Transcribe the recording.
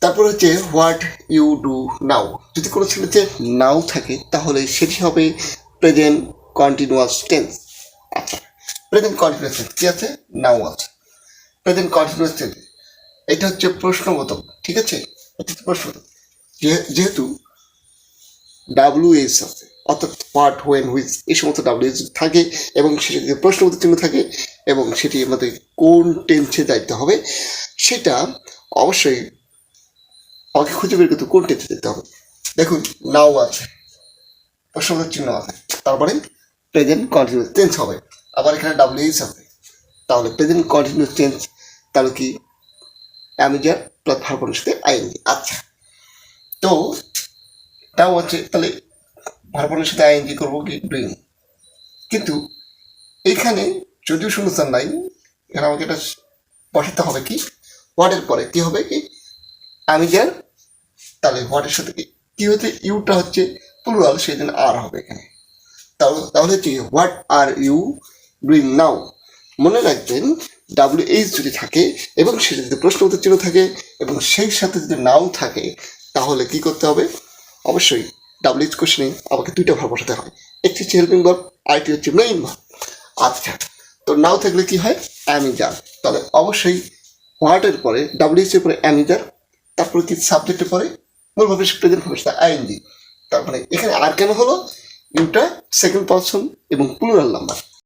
তারপর হচ্ছে what you do now. যদি কোনো ছেলেতে নাও থাকে তাহলে সেটি হবে প্রেজেন্ট কন্টিনিউয়াস টেন্স। আচ্ছা, প্রেজেন্ট কন্টিনিউয়াস টেন্স কি আছে? নাও আছে। প্রেজেন্ট কন্টিনিউয়াস টেন্স এটা হচ্ছে প্রশ্নবোধক, ঠিক আছে? এটা হচ্ছে প্রশ্নবোধক। যেহেতু ডাব্লিউএস আছে, অর্থাৎ হোয়াট, হোয়েন, হুইচ এই সমস্ত ডাব্লিউএস থাকে এবং সেটি প্রশ্নবোধক চিহ্ন থাকে এবং সেটি আমাদের কোন টেন্সে যাইতে হবে সেটা অবশ্যই আমাকে খুঁজে বের করতে কোন টেন্সে যেতে হবে। দেখুন, নাও আছে, প্রশ্নবোধক চিহ্ন আছে, তারপরে প্রেজেন্ট কন্টিনিউয়াস টেন্স হবে, আবার এখানে ডাব্লিউএস আছে, তাহলে প্রেজেন্ট কন্টিনিউয়াস টেন্স তাহলে কি অ্যামিজার প্লাস ভার্বের সাথে আইএনজি। আচ্ছা, তো তাও হচ্ছে তাহলে ভার্বের সাথে আইএনজি করবো কি ডুইং, কিন্তু এইখানে যদিও শূন্যস্থান নাই, এখানে আমাকে এটা বসাতে হবে কি হোয়াটের পরে কি হবে কি অ্যামিজার, তাহলে হোয়াটের সাথে কি হচ্ছে ইউটা হচ্ছে প্লুরাল, সেই জন্য আর হবে এখানে। তাহলে হচ্ছে what are you doing now. মনে রাখবেন ডাব্লিউএইচ যদি থাকে এবং সেটা যদি প্রশ্নবোধক চিহ্ন থাকে এবং সেই সাথে যদি নাও থাকে তাহলে কি করতে হবে? অবশ্যই ডাব্লিউএইচ কোশ্চেনে আমাকে দুইটা ভার্ব বসাতে হয়, একটি হচ্ছে হেল্পিং ভার্ব, আরেকটি হচ্ছে মেইন ভার্ব। আচ্ছা, তো নাও থাকলে কি হয়? অ্যামিজার। তাহলে অবশ্যই হোয়াটের পরে ডাব্লিউএইচ এর পরে অ্যামিজার, তারপরে কি সাবজেক্টের পরে মূল ভাবে প্রেজেন্ট ভার্ব আইএনজি। তারপরে এখানে আর কেন হলো? ইউটা সেকেন্ড পারসন এবং প্লুরাল নাম্বার,